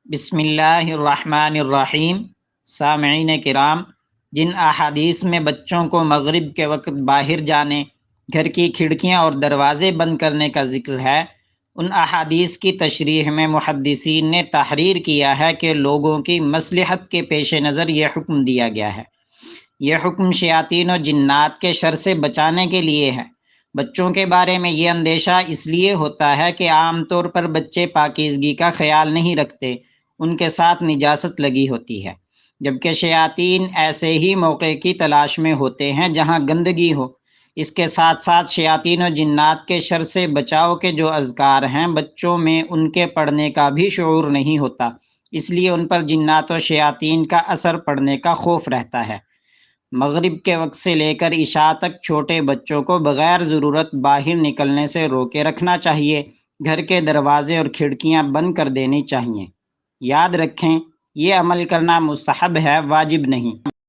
بسم اللہ الرحمن الرحیم۔ سامعین کرام، جن احادیث میں بچوں کو مغرب کے وقت باہر جانے، گھر کی کھڑکیاں اور دروازے بند کرنے کا ذکر ہے، ان احادیث کی تشریح میں محدثین نے تحریر کیا ہے کہ لوگوں کی مصلحت کے پیش نظر یہ حکم دیا گیا ہے۔ یہ حکم شیاطین و جنات کے شر سے بچانے کے لیے ہے۔ بچوں کے بارے میں یہ اندیشہ اس لیے ہوتا ہے کہ عام طور پر بچے پاکیزگی کا خیال نہیں رکھتے، ان کے ساتھ نجاست لگی ہوتی ہے، جبکہ شیاطین ایسے ہی موقع کی تلاش میں ہوتے ہیں جہاں گندگی ہو۔ اس کے ساتھ ساتھ شیاطین و جنات کے شر سے بچاؤ کے جو اذکار ہیں، بچوں میں ان کے پڑھنے کا بھی شعور نہیں ہوتا، اس لیے ان پر جنات و شیاطین کا اثر پڑنے کا خوف رہتا ہے۔ مغرب کے وقت سے لے کر عشاء تک چھوٹے بچوں کو بغیر ضرورت باہر نکلنے سے روکے رکھنا چاہیے۔ گھر کے دروازے اور کھڑکیاں بند کر دینی چاہیے۔ یاد رکھیں، یہ عمل کرنا مستحب ہے، واجب نہیں۔